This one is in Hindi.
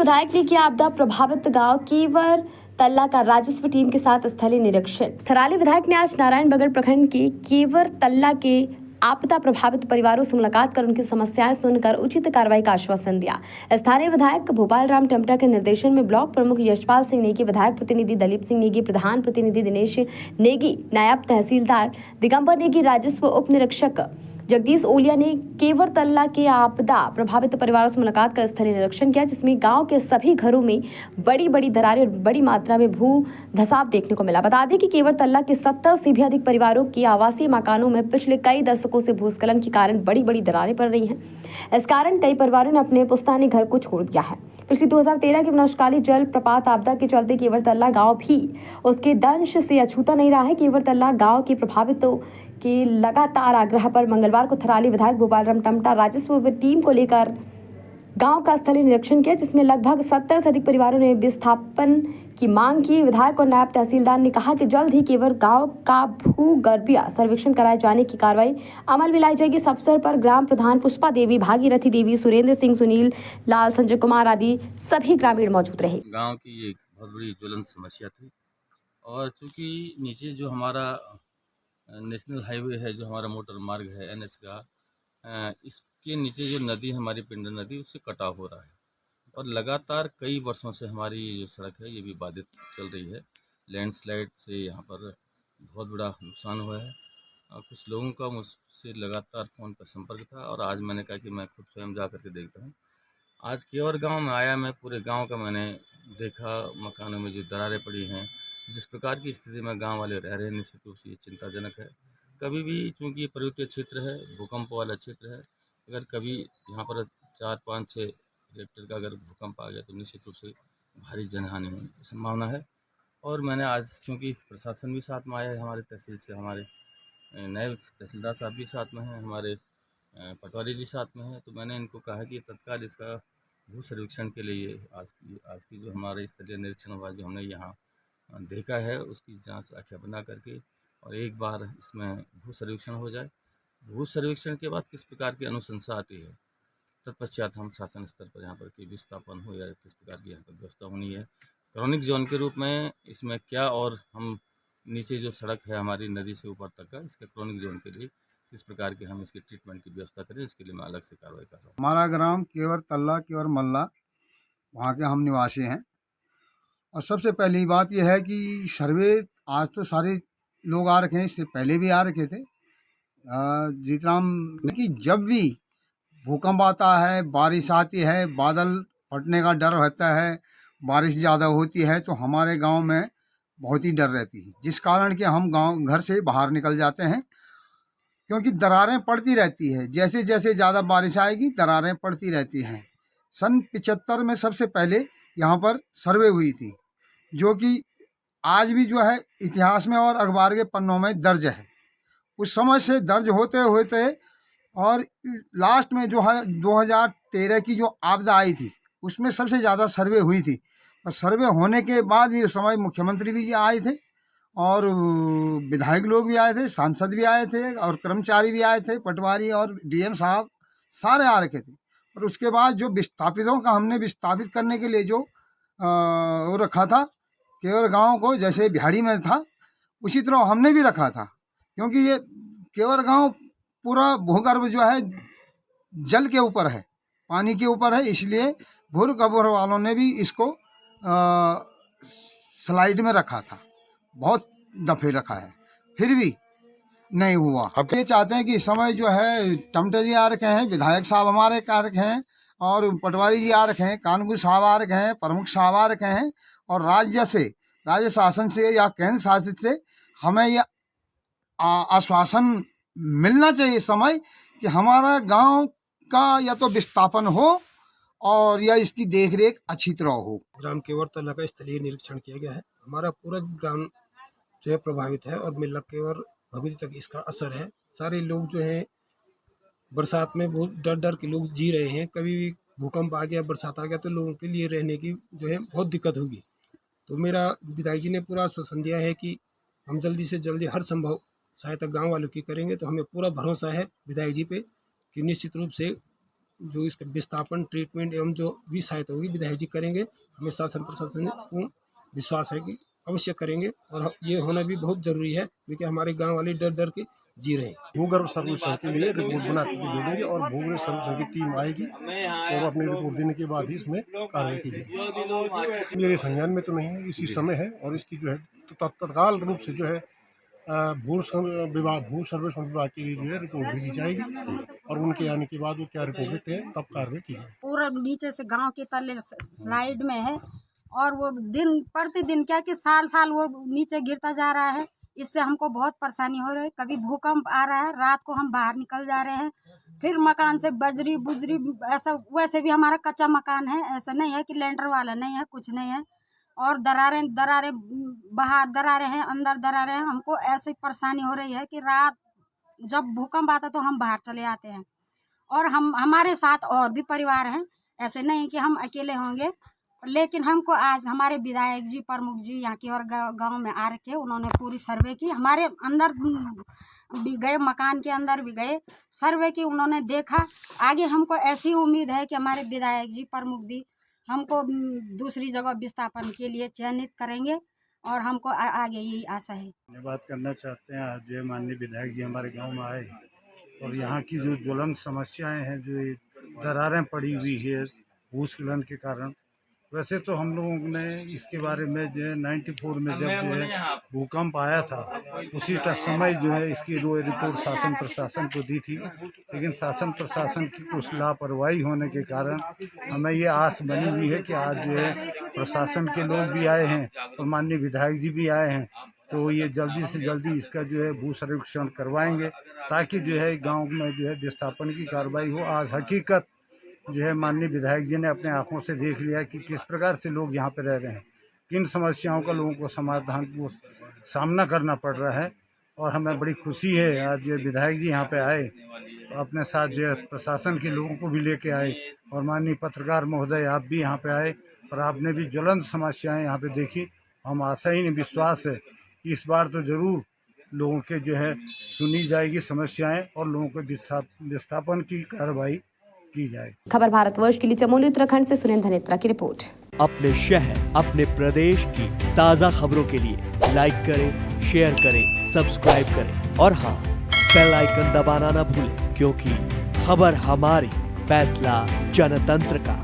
विधायक ने किया आपदा प्रभावित गांव केवर तल्ला का राजस्व टीम के साथ स्थलीय निरीक्षण। थराली विधायक ने आज नारायणबगड़ प्रखंड के केवर तल्ला के आपदा प्रभावित परिवारों से मुलाकात कर उनकी समस्याएं सुनकर उचित कार्रवाई का आश्वासन दिया। स्थानीय विधायक भोपाल राम टमटा के निर्देशन में ब्लॉक प्रमुख यशपाल सिंह नेगी, विधायक प्रतिनिधि दलीप सिंह नेगी, प्रधान प्रतिनिधि दिनेश नेगी, नायब तहसीलदार दिगंबर नेगी, राजस्व उप निरीक्षक जगदीश ओलिया ने केवर तल्ला के आपदा प्रभावित परिवारों से मुलाकात कर स्थलीय निरीक्षण किया, जिसमें गांव के सभी घरों में बड़ी बड़ी दरारें और बड़ी मात्रा में भू धसाव देखने को मिला। बता दें कि केवर तल्ला के 70 से भी अधिक परिवारों की आवासीय मकानों में पिछले कई दशकों से भूस्खलन के कारण बड़ी बड़ी दरारें पड़ रही हैं। इस कारण कई परिवारों ने अपने पुश्तैनी घर को छोड़ दिया है। पिछली 2013 की विनाशकारी जल प्रपात आपदा के चलते केवर तल्ला गाँव भी उसके दंश से अछूता नहीं रहा है। केवर तल्ला गाँव के प्रभावितों के लगातार आग्रह पर मंगलवार को थराली विधायक भोपाल राम टमटा राजस्व टीम को लेकर गांव का स्थलीय निरीक्षण किया, जिसमें लगभग 70 से अधिक परिवारों ने विस्थापन की मांग की। विधायक और नायब तहसीलदार ने कहा कि जल्द ही केवर गांव का भूगर्भीय सर्वेक्षण कराए जाने की कार्रवाई अमल में लाई जाएगी। इस अवसर पर ग्राम प्रधान पुष्पा देवी, भागीरथी देवी, सुरेंद्र सिंह, सुनील लाल, संजय कुमार आदि सभी ग्रामीण मौजूद रहे। गाँव की एक बहुत बड़ी ज्वलंत समस्या थी और चूँकि नीचे जो हमारा नेशनल हाईवे है, जो हमारा मोटर मार्ग है NH का, इसके नीचे जो नदी है हमारी पिंडर नदी, उससे कटाव हो रहा है और लगातार कई वर्षों से हमारी जो सड़क है ये भी बाधित चल रही है। लैंडस्लाइड से यहाँ पर बहुत बड़ा नुकसान हुआ है और कुछ लोगों का मुझसे लगातार फ़ोन पर संपर्क था और आज मैंने कहा कि मैं खुद स्वयं जा कर के देखता हूँ। आज केवर गांव में आया, मैं पूरे गांव का मैंने देखा, मकानों में जो दरारें पड़ी हैं, जिस प्रकार की स्थिति में गांव वाले रह रहे हैं, निश्चित रूप से ये चिंताजनक है। कभी भी, चूँकि ये पर्वतीय क्षेत्र है, भूकंप वाला क्षेत्र है, अगर कभी यहाँ पर 4, 5, 6 रिक्टर का अगर भूकंप आ गया तो निश्चित रूप से भारी जनहानि होने की संभावना है। और मैंने आज, चूँकि प्रशासन भी साथ में आया है, हमारे तहसील से हमारे नायब तहसीलदार साहब भी साथ में हैं, हमारे पटवारी जी साथ में हैं, तो मैंने इनको कहा कि तत्काल इसका भू सर्वेक्षण के लिए आज की जो हमारे स्थलीय निरीक्षण हुआ, जो हमने यहाँ देखा है, उसकी जांच आख्या बना करके और एक बार इसमें भू सर्वेक्षण हो जाए। भू सर्वेक्षण के बाद किस प्रकार की अनुशंसा आती है, तत्पश्चात हम शासन स्तर पर यहाँ पर कि विस्थापन हो या किस प्रकार की यहाँ पर व्यवस्था होनी है क्रॉनिक जोन के रूप में इसमें क्या, और हम नीचे जो सड़क है हमारी नदी से ऊपर तक का, इसके क्रॉनिक जोन के लिए किस प्रकार की हम इसकी ट्रीटमेंट की व्यवस्था करें, इसके लिए मैं अलग से कार्रवाई कर रहा हूँ। हमारा ग्राम केवर तल्ला, केवर मल्ला, वहाँ के हम निवासी हैं। और सबसे पहली बात यह है कि सर्वे आज तो सारे लोग आ रखे हैं, इससे पहले भी आ रखे थे। जीतराम कि जब भी भूकंप आता है, बारिश आती है, बादल फटने का डर रहता है, बारिश ज़्यादा होती है तो हमारे गांव में बहुत ही डर रहती है, जिस कारण कि हम घर से बाहर निकल जाते हैं, क्योंकि दरारें पड़ती रहती है। जैसे जैसे ज़्यादा बारिश आएगी दरारें पड़ती रहती हैं। सन 75 में सबसे पहले यहाँ पर सर्वे हुई थी, जो कि आज भी जो है इतिहास में और अखबार के पन्नों में दर्ज है। उस समय से दर्ज होते होते और लास्ट में जो है 2013 की जो आपदा आई थी, उसमें सबसे ज़्यादा सर्वे हुई थी। और सर्वे होने के बाद भी उस समय मुख्यमंत्री भी आए थे और विधायक लोग भी आए थे, सांसद भी आए थे और कर्मचारी भी आए थे, पटवारी और DM साहब सारे आ रखे थे। और उसके बाद जो विस्थापितों का हमने विस्थापित करने के लिए जो वो रखा था केवर गांव को, जैसे बिहाड़ी में था उसी तरह हमने भी रखा था, क्योंकि ये केवर गांव पूरा भूगर्भ जो है जल के ऊपर है, पानी के ऊपर है, इसलिए भूगर्भ वालों ने भी इसको स्लाइड में रखा था, बहुत दफ़े रखा है, फिर भी नहीं हुआ। अब ये चाहते हैं कि इस समय जो है टमटे जी आ रखे हैं, विधायक साहब हमारे आ रखे हैं और पटवारी जी आ रखे हैं, कानून साहब आ रखे हैं, प्रमुख साहब आ रखे हैं और राज्य शासन से या केंद्र शासित से हमें यह आश्वासन मिलना चाहिए समय कि हमारा गांव का या तो विस्थापन हो और या इसकी देखरेख अच्छी तरह हो। ग्राम केवर तल्ला का स्थलीय निरीक्षण किया गया है। हमारा पूरा ग्राम जो है प्रभावित है और मिल्ला केवर भगवती तक इसका असर है। सारे लोग जो है बरसात में बहुत डर डर के लोग जी रहे हैं। कभी भी भूकंप आ गया, बरसात आ गया तो लोगों के लिए रहने की जो है बहुत दिक्कत होगी। तो मेरा विधायक जी ने पूरा आश्वासन दिया है कि हम जल्दी से जल्दी हर संभव सहायता गांव वालों की करेंगे। तो हमें पूरा भरोसा है विधायक जी पे कि निश्चित रूप से जो इसका विस्थापन, ट्रीटमेंट एवं जो भी सहायता होगी विधायक जी करेंगे। हमें शासन प्रशासन पूर्ण विश्वास है कि अवश्य करेंगे और ये होना भी बहुत जरूरी है, क्योंकि हमारे गांव वाले डर डर के जी रहे हैं। भूगर्भ सर्वेक्षण के लिए रिपोर्ट बना के भेजेंगे और भूगर्भ सर्वेक्षण की टीम आएगी और अपनी रिपोर्ट देने के बाद ही इसमें कार्रवाई की जाएगी। मेरे संज्ञान में तो नहीं है, इसी समय है और इसकी जो है तत्काल रूप से जो है भू सर्वेक्षण विभाग के लिए जो है रिपोर्ट भेजी जाएगी और उनके आने के बाद वो क्या रिपोर्ट देते हैं तब कार्रवाई की जाएगी। पूरा नीचे से गांव के तले स्लाइड में है और वो दिन प्रतिदिन क्या कि साल साल वो नीचे गिरता जा रहा है। इससे हमको बहुत परेशानी हो रही है। कभी भूकंप आ रहा है, रात को हम बाहर निकल जा रहे हैं, फिर मकान से बजरी बुजरी ऐसा, वैसे भी हमारा कच्चा मकान है, ऐसा नहीं है कि लेंटर वाला नहीं है, कुछ नहीं है। और दरारें बाहर दरारें हैं, अंदर दरारें हैं। हमको ऐसी परेशानी हो रही है कि रात जब भूकंप आता तो हम बाहर चले आते हैं और हमारे साथ और भी परिवार हैं, ऐसे नहीं कि हम अकेले होंगे। लेकिन हमको आज हमारे विधायक जी, प्रमुख जी यहाँ की और गांव में आ रखे, उन्होंने पूरी सर्वे की, हमारे अंदर भी गए, मकान के अंदर भी गए, सर्वे की, उन्होंने देखा। आगे हमको ऐसी उम्मीद है कि हमारे विधायक जी, प्रमुख जी हमको दूसरी जगह विस्थापन के लिए चयनित करेंगे और हमको आगे यही आशा है। धन्यवाद करना चाहते हैं आज जो माननीय विधायक जी हमारे गांव में आए और यहाँ की जो ज्वलंत समस्याएं हैं, जो दरारें पड़ी हुई है भूस्खलन के कारण। वैसे तो हम लोगों ने इसके बारे में जो है 94 में जब जो है भूकंप आया था उसी समय जो है इसकी रिपोर्ट शासन प्रशासन को दी थी, लेकिन शासन प्रशासन की कुछ लापरवाही होने के कारण हमें ये आस बनी हुई है कि आज जो है प्रशासन के लोग भी आए हैं और माननीय विधायक जी भी आए हैं, तो ये जल्दी से जल्दी इसका जो है भू सर्वेक्षण करवाएंगे ताकि जो है गाँव में जो है विस्थापन की कार्रवाई हो। आज हकीकत जो है माननीय विधायक जी ने अपने आंखों से देख लिया कि किस प्रकार से लोग यहाँ पे रह रहे हैं, किन समस्याओं का लोगों को समाधान को सामना करना पड़ रहा है। और हमें बड़ी खुशी है आज जो विधायक जी यहाँ पे आए, तो अपने साथ जो है प्रशासन के लोगों को भी लेके आए और माननीय पत्रकार महोदय आप भी यहाँ पे आए और आपने भी ज्वलंत समस्याएँ यहाँ पे देखी। हम आशा ही नहीं, विश्वास है कि इस बार तो ज़रूर लोगों के जो है सुनी जाएगी समस्याएँ और लोगों को विस्थापन की कार्रवाई की जाए। खबर भारतवर्ष के लिए चमोली उत्तराखंड से सुरेंद्र धनेत्रा की रिपोर्ट। अपने शहर, अपने प्रदेश की ताज़ा खबरों के लिए लाइक करें, शेयर करें, सब्सक्राइब करें और हाँ, बेल आइकन दबाना ना भूलें, क्योंकि खबर हमारी, फैसला जनतंत्र का।